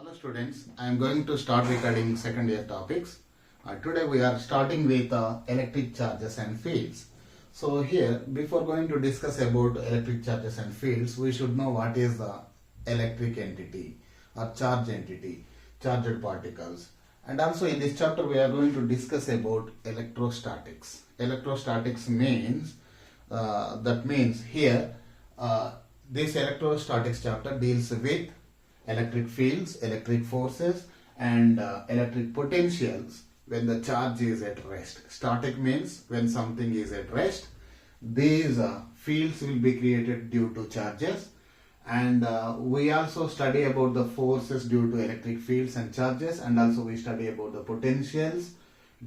Hello students, I am going to start recording second year topics. Today we are starting with electric charges and fields. So here, before going to discuss about electric charges and fields, we should know what is the electric entity or charge entity, charged particles. And also in this chapter we are going to discuss about electrostatics. Electrostatics means, that means here, this electrostatics chapter deals with electric fields, electric forces and electric potentials when the charge is at rest. Static means when something is at rest, these fields will be created due to charges, and we also study about the forces due to electric fields and charges, and also we study about the potentials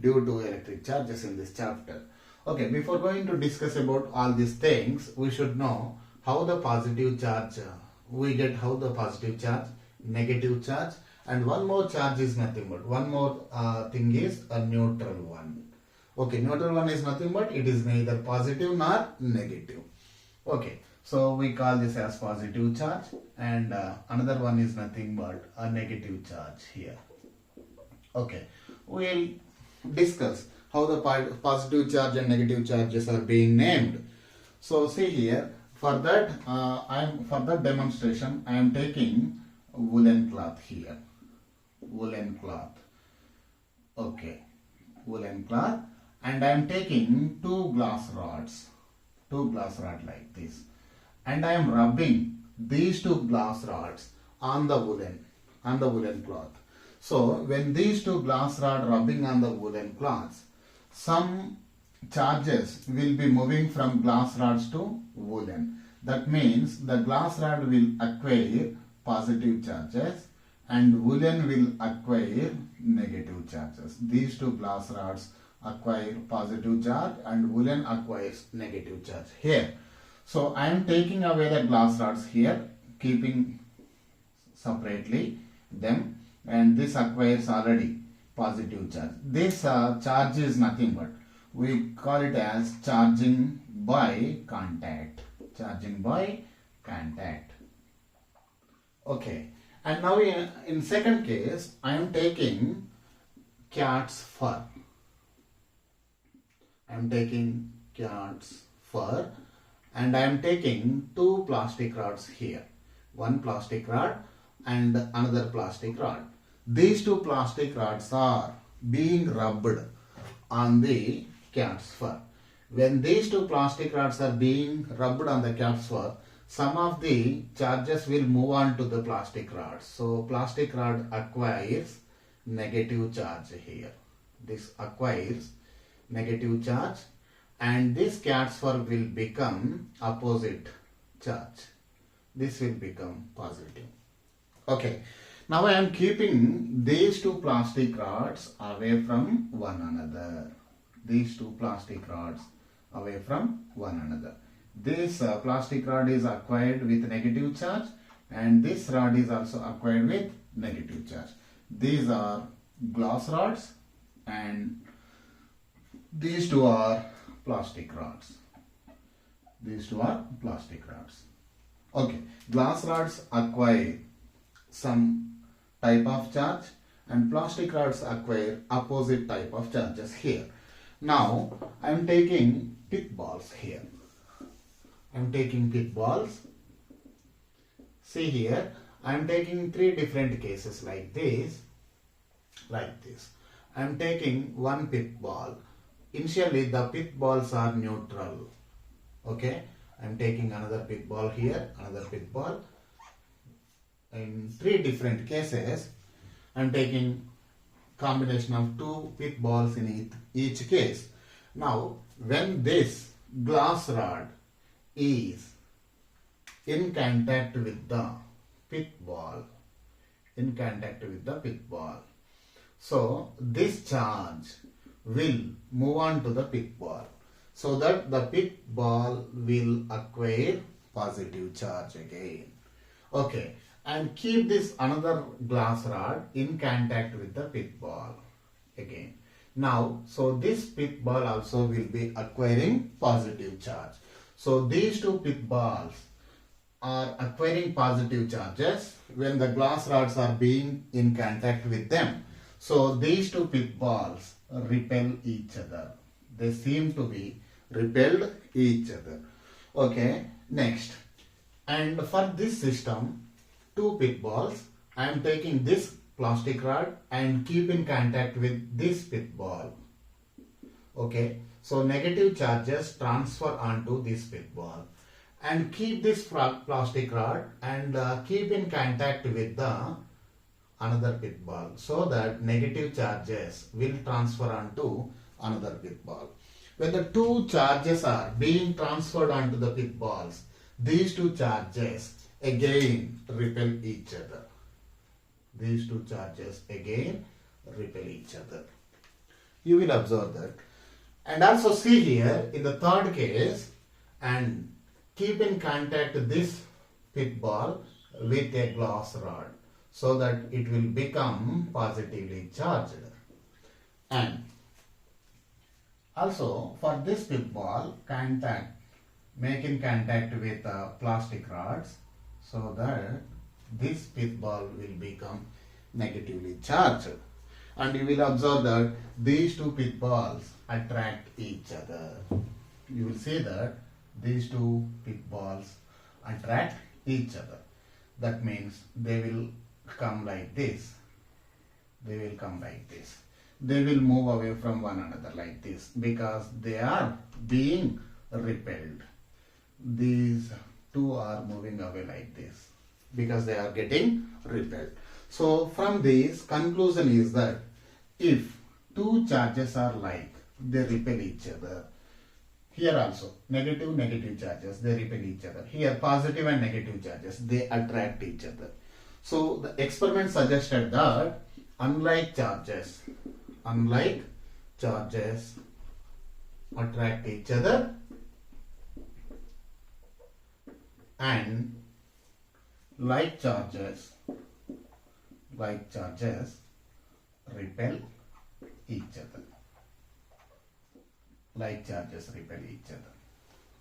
due to electric charges in this chapter. Okay, before going to discuss about all these things, we should know how the positive charge how the positive charge, negative charge, and one more charge is nothing but one more thing is a neutral one. Okay, neutral one is nothing but it is neither positive nor negative. Okay, so we call this as positive charge, and another one is nothing but a negative charge here. Okay, we'll discuss how the positive charge and negative charges are being named. So see here, for that demonstration I am taking woolen cloth here. Woolen cloth. Okay. Woolen cloth, and I am taking two glass rods like this, and I am rubbing these two glass rods on the woolen cloth. So when these two glass rods rubbing on the woolen cloths, some charges will be moving from glass rods to woolen. That means the glass rod will acquire positive charges and woolen will acquire negative charges. These two glass rods acquire positive charge and woolen acquires negative charge here. So I am taking away the glass rods here, keeping separately them, and this acquires already positive charge. This charge is nothing but we call it as charging by contact. Charging by contact. Okay. And now in second case, I am taking cat's fur. I am taking cat's fur, and I am taking two plastic rods here. One plastic rod and another plastic rod. These two plastic rods are being rubbed on the cat's fur. When these two plastic rods are being rubbed on the cat's fur, some of the charges will move on to the plastic rods. So plastic rod acquires negative charge here. This acquires negative charge, and this cat's fur will become opposite charge. This will become positive. Okay. Now I am keeping these two plastic rods away from one another. These two plastic rods away from one another. This plastic rod is acquired with negative charge, and this rod is also acquired with negative charge. These are glass rods and these two are plastic rods. These two are plastic rods. Okay, glass rods acquire some type of charge and plastic rods acquire opposite type of charges here. Now I am taking pith balls here. I am taking pith balls. See here, I am taking three different cases like this. Like this. I am taking one pith ball. Initially the pith balls are neutral. Okay. I am taking another pith ball here, another pith ball. In three different cases, I am taking combination of two pith balls in each case. Now, when this glass rod is in contact with the pith ball, so this charge will move on to the pith ball, so that the pith ball will acquire positive charge again. Okay. And keep this another glass rod in contact with the pith ball again. Now, so this pith ball also will be acquiring positive charge. So these two pith balls are acquiring positive charges when the glass rods are being in contact with them. So these two pith balls repel each other. They seem to be repelled each other. Okay, next. And for this system, two pith balls, I am taking this plastic rod and keep in contact with this pith ball. Okay, so negative charges transfer onto this pith ball and keep this plastic rod and keep in contact with the another pith ball, so that negative charges will transfer onto another pith ball. When the two charges are being transferred onto the pith balls, these two charges again repel each other. These two charges again repel each other. You will observe that. And also see here in the third case, and keep in contact this pith ball with a glass rod, so that it will become positively charged. And also for this pith ball, making contact with plastic rods, so that this pith ball will become negatively charged. And you will observe that these two pith balls attract each other. You will see that these two pith balls attract each other. That means they will come like this. They will come like this. They will move away from one another like this, because they are being repelled. These two are moving away like this because they are getting repelled. So from this, conclusion is that if two charges are like, they repel each other. Here also, negative charges, they repel each other. Here, positive and negative charges, they attract each other. So the experiment suggested that unlike charges attract each other, and like charges repel each other. Like charges repel each other.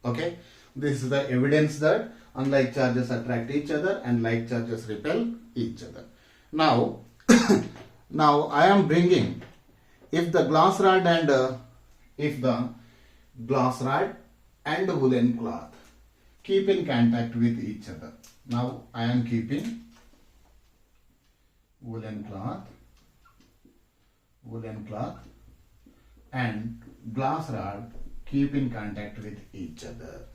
Okay, this is the evidence that unlike charges attract each other and like charges repel each other. Now, now I am bringing, if the glass rod and woolen cloth keep in contact with each other. Now I am keeping woolen cloth and glass rod keep in contact with each other.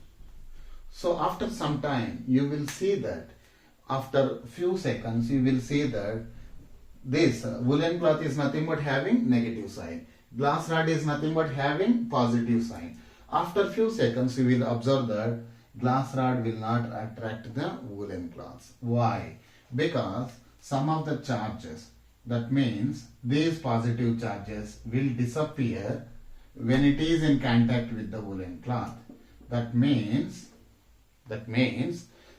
So after some time, you will see that after few seconds, you will see that this woolen cloth is nothing but having negative sign. Glass rod is nothing but having positive sign. After few seconds, you will observe that glass rod will not attract the woolen cloth. Why? Because some of the charges, that means these positive charges, will disappear when it is in contact with the woolen cloth. That means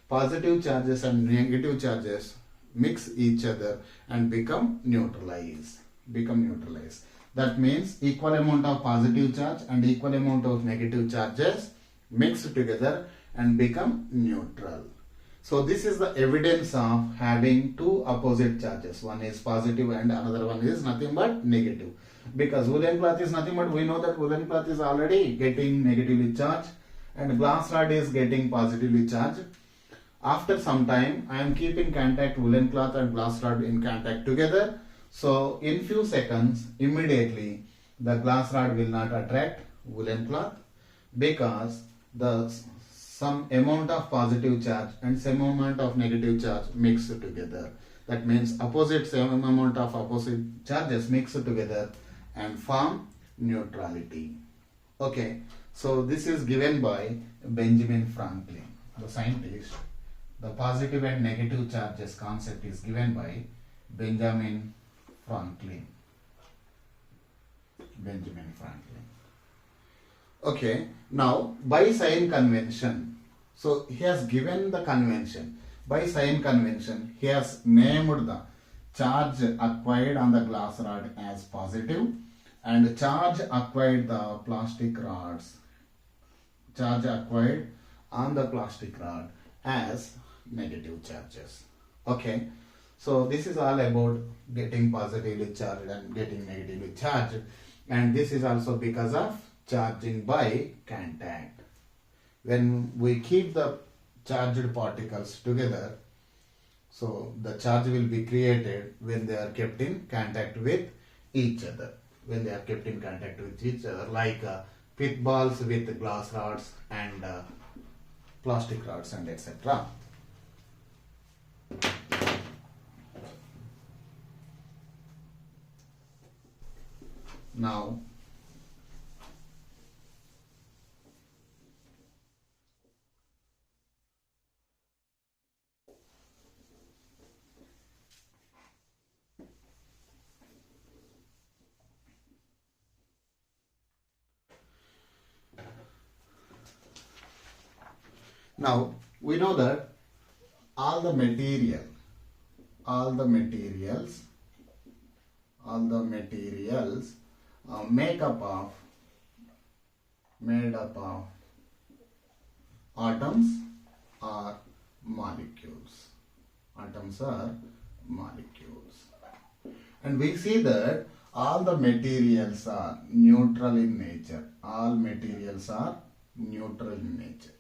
positive charges and negative charges mix each other and become neutralized. That means equal amount of positive charge and equal amount of negative charges mix together and become neutral. So this is the evidence of having two opposite charges. One is positive and another one is nothing but negative. Because woolen cloth is nothing but, we know that woolen cloth is already getting negatively charged and glass rod is getting positively charged. After some time, I am keeping contact woolen cloth and glass rod in contact together. So in few seconds, immediately the glass rod will not attract woolen cloth, because some amount of positive charge and some amount of negative charge mixed together. That means same amount of opposite charges mixed together and form neutrality. Okay, so this is given by Benjamin Franklin, the scientist. The positive and negative charges concept is given by Benjamin Franklin. Okay, now by sign convention, so he has given the convention. By sign convention, he has named the charge acquired on the glass rod as positive and charge acquired the plastic rods, charge acquired on the plastic rod as negative charges. Okay, so this is all about getting positively charged and getting negatively charged, and this is also because of charging by contact. When we keep the charged particles together, so the charge will be created when they are kept in contact with each other. When they are kept in contact with each other, like pith balls with glass rods and plastic rods and etc. Now, we know that all the materials made up of atoms or molecules. Atoms are molecules. And we see that all the materials are neutral in nature. All materials are neutral in nature.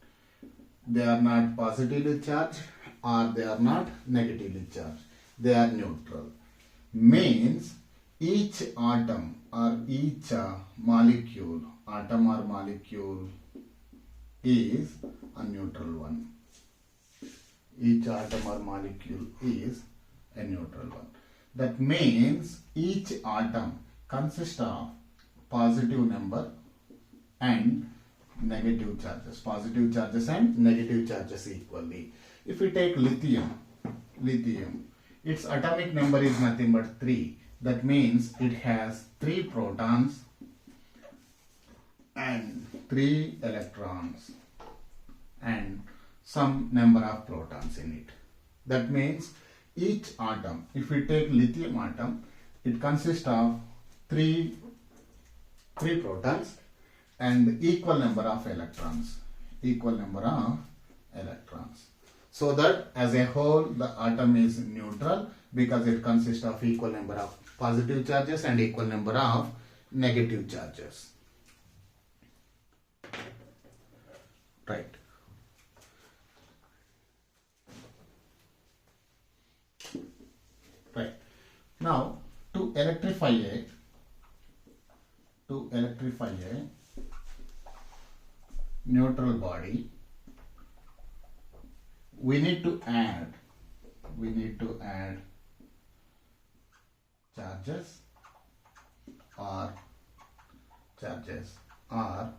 They are not positively charged or they are not negatively charged. They are neutral. Means each atom or each molecule, atom or molecule is a neutral one. Each atom or molecule is a neutral one. That means each atom consists of positive number and negative charges. Positive charges and negative charges equally. If we take lithium, its atomic number is nothing but 3. That means it has 3 protons and 3 electrons and some number of protons in it. That means each atom, if we take lithium atom, it consists of 3 protons and equal number of electrons. So that as a whole the atom is neutral because it consists of equal number of positive charges and equal number of negative charges. Right. Now to electrify a neutral body, we need to add charges or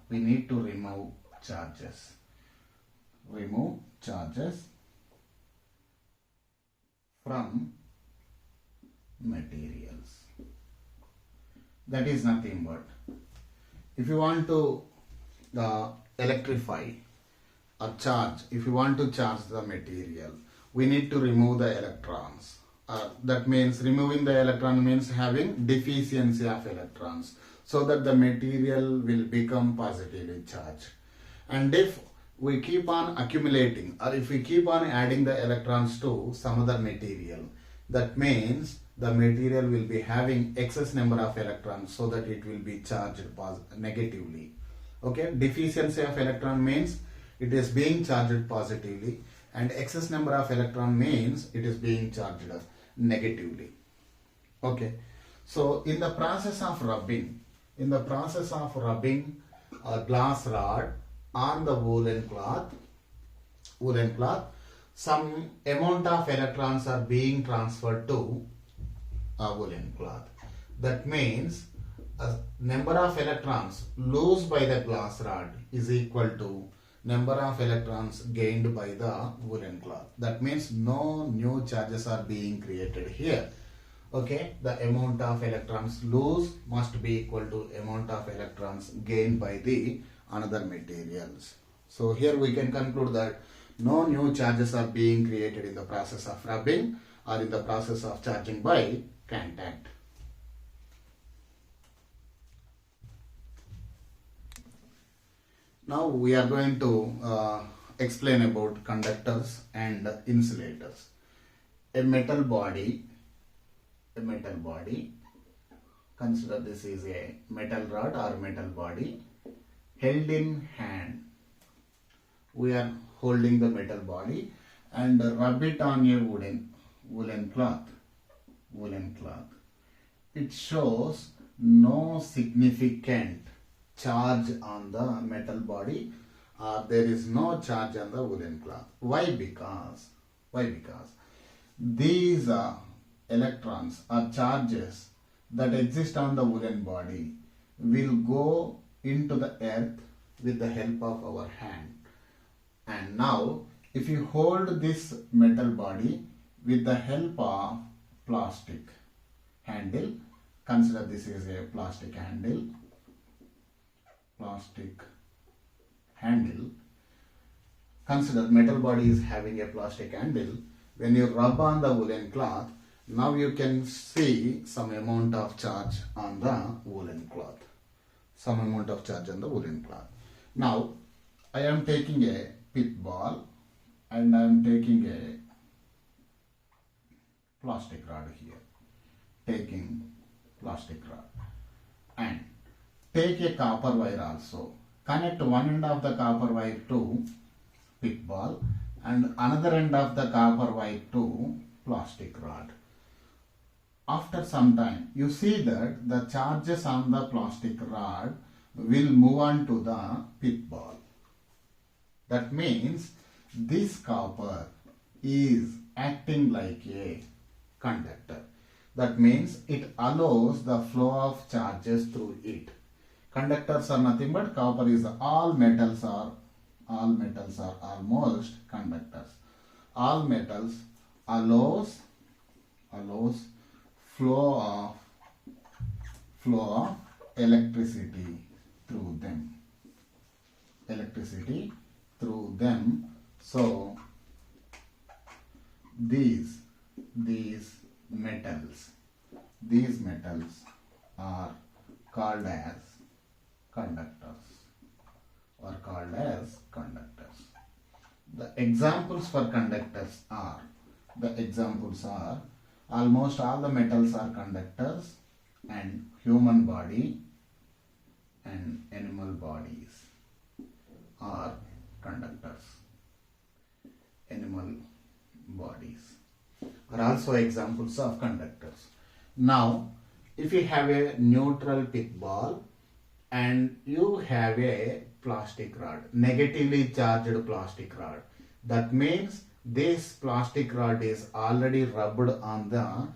we need to remove charges from materials. That is nothing but, if you want to electrify or charge, if you want to charge the material, we need to remove the electrons. That means removing the electron means having deficiency of electrons, so that the material will become positively charged. And if we keep on accumulating or if we keep on adding the electrons to some other material, that means the material will be having excess number of electrons, so that it will be charged negatively. Okay, deficiency of electron means it is being charged positively, and excess number of electron means it is being charged negatively. Okay, so in the process of rubbing a glass rod on the woolen cloth, some amount of electrons are being transferred to a woolen cloth. That means a number of electrons lost by the glass rod is equal to number of electrons gained by the woolen cloth. That means no new charges are being created here. Okay, the amount of electrons lost must be equal to amount of electrons gained by the another materials. So here we can conclude that no new charges are being created in the process of rubbing or in the process of charging by contact. Now we are going to explain about conductors and insulators. A metal body, consider this is a metal rod or metal body held in hand. We are holding the metal body and rub it on a woolen cloth. It shows no significant charge on the metal body. There is no charge on the woolen cloth. Why? Because these electrons or charges that exist on the woolen body will go into the earth with the help of our hand. And now if you hold this metal body with the help of plastic handle, consider this is a plastic handle, consider metal body is having a plastic handle. When you rub on the woolen cloth, now you can see some amount of charge on the woolen cloth. Now I am taking a pit ball and I am taking a plastic rod here. And take a copper wire also. Connect one end of the copper wire to pit ball and another end of the copper wire to plastic rod. After some time, you see that the charges on the plastic rod will move on to the pit ball. That means this copper is acting like a conductor. That means it allows the flow of charges through it. Conductors are nothing but copper is all metals are almost conductors. All metals allows flow of electricity through them. So these metals are called as conductors. The examples for conductors are almost all the metals are conductors, and human body and animal bodies are conductors. Animal bodies are also examples of conductors. Now, if you have a neutral pit ball and you have a plastic rod, negatively charged plastic rod, that means this plastic rod is already rubbed on the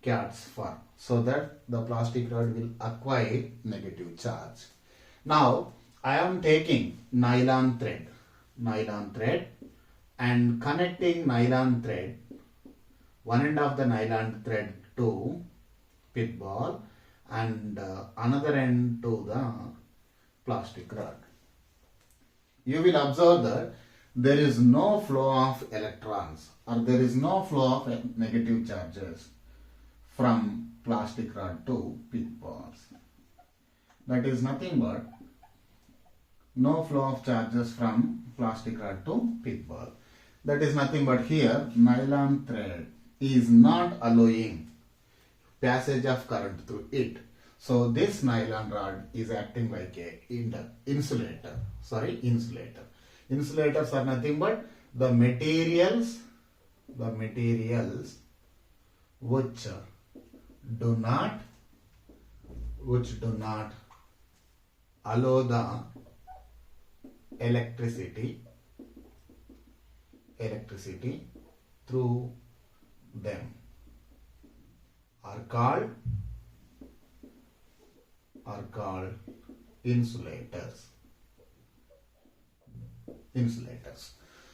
cat's fur, so that the plastic rod will acquire negative charge. Now I am taking nylon thread and connecting nylon thread, one end of the nylon thread to pit ball and another end to the plastic rod. You will observe that there is no flow of electrons or there is no flow of negative charges from plastic rod to pit balls. That is nothing but no flow of charges from plastic rod to pit ball. That is nothing but here nylon thread is not allowing passage of current through it. So this nylon rod is acting like a insulator. Insulators are nothing but the materials which do not allow the electricity through them are called insulators.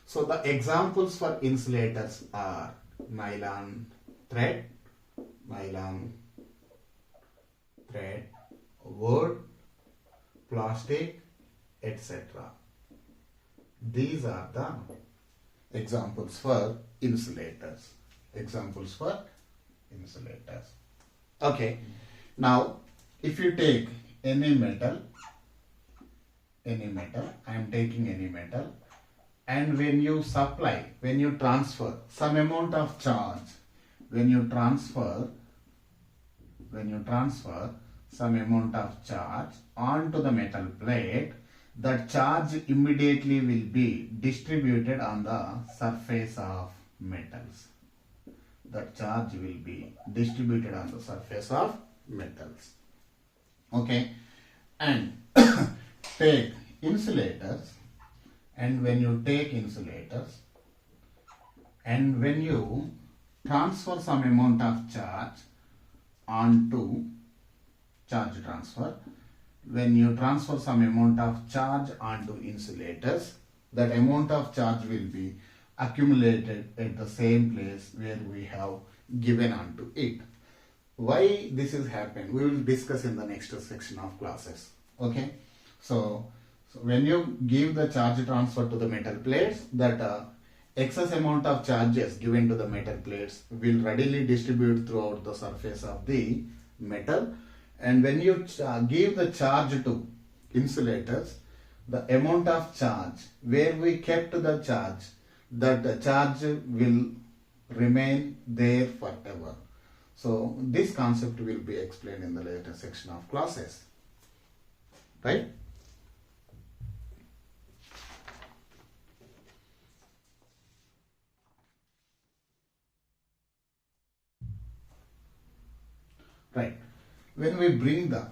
So the examples for insulators are nylon thread, wood, plastic, etc. These are the examples for insulators. Okay. Now, if you take any metal, I am taking any metal and when you transfer some amount of charge, when you transfer some amount of charge onto the metal plate, that charge immediately will be distributed on the surface of metals. That charge will be distributed on the surface of metals. Okay, and take insulators, and when you take insulators and when you transfer some amount of charge onto charge transfer, when you transfer some amount of charge onto insulators, that amount of charge will be accumulated at the same place where we have given onto it. Why this is happening, we will discuss in the next section of classes. Okay, so when you give the charge transfer to the metal plates, that excess amount of charges given to the metal plates will readily distribute throughout the surface of the metal. And when you give the charge to insulators, the amount of charge where we kept the charge, that the charge will remain there forever. So this concept will be explained in the later section of classes, right? Right. When we bring the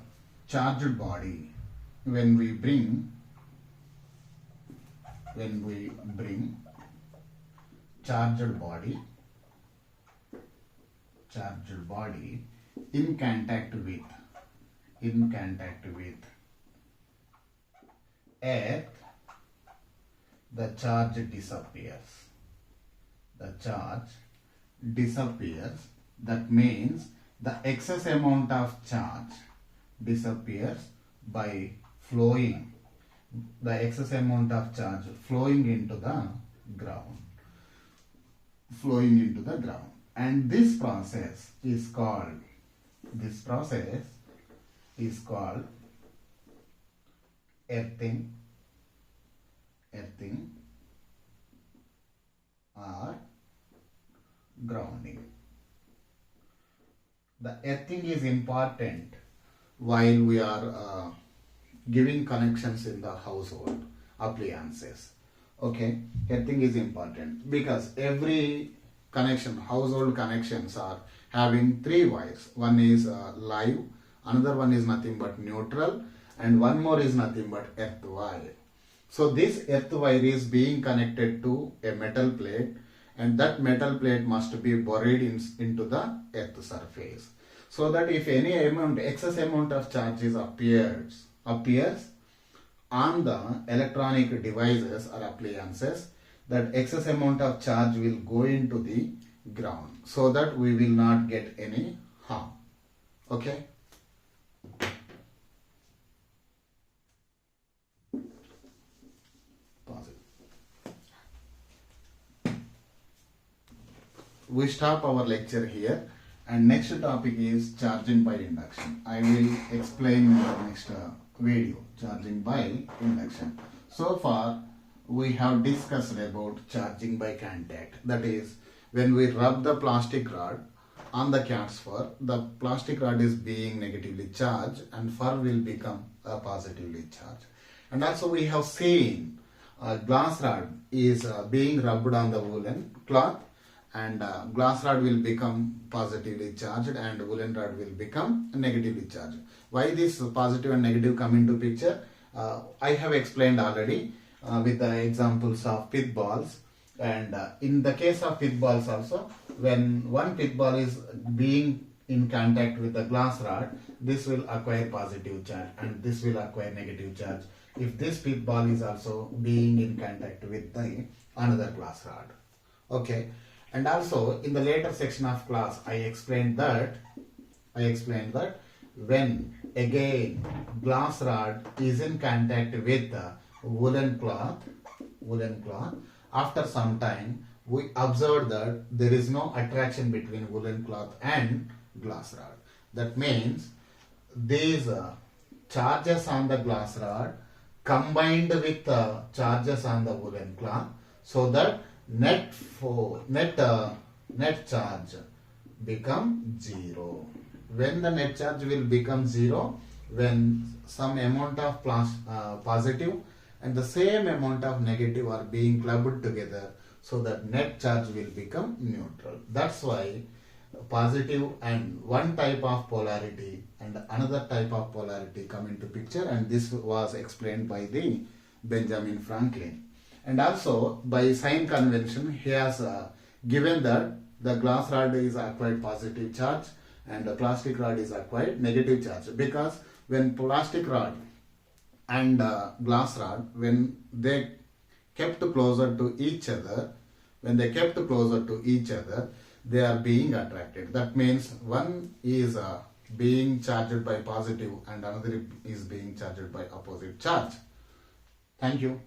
charged body, when we bring charged body in contact with earth, the charge disappears. That means the excess amount of charge disappears by flowing, the excess amount of charge flowing into the ground. And this process is called earthing or grounding. The earthing is important while we are giving connections in the household appliances. Okay, earthing is important because every household connections are having three wires. One is live, another one is nothing but neutral, and one more is nothing but earth wire. So this earth wire is being connected to a metal plate, and that metal plate must be buried into the earth surface, so that if any excess amount of charges appears on the electronic devices or appliances, that excess amount of charge will go into the ground, so that we will not get any harm. Okay. Pause it. We stop our lecture here, and next topic is charging by induction. I will explain in the next video, charging by induction. So far we have discussed about charging by contact. That is, when we rub the plastic rod on the cat's fur, the plastic rod is being negatively charged and fur will become positively charged. And also we have seen glass rod is being rubbed on the woolen cloth, and glass rod will become positively charged and woolen rod will become negatively charged. Why this positive and negative come into picture? I have explained already with the examples of pith balls, and in the case of pith balls also, when one pith ball is being in contact with the glass rod, this will acquire positive charge and this will acquire negative charge if this pith ball is also being in contact with the another glass rod. Okay, and also in the later section of class I explained that when again glass rod is in contact with the woolen cloth, after some time we observe that there is no attraction between woolen cloth and glass rod. That means these charges on the glass rod combined with charges on the woolen cloth, so that net charge become 0. When the net charge will become 0, when some amount of positive and the same amount of negative are being clubbed together, so that net charge will become neutral. That's why positive and one type of polarity and another type of polarity come into picture, and this was explained by the Benjamin Franklin. And also by sign convention, he has given that the glass rod is acquired positive charge and the plastic rod is acquired negative charge, because when plastic rod and glass rod, when they kept closer to each other, they are being attracted. That means one is being charged by positive and another is being charged by opposite charge. Thank you.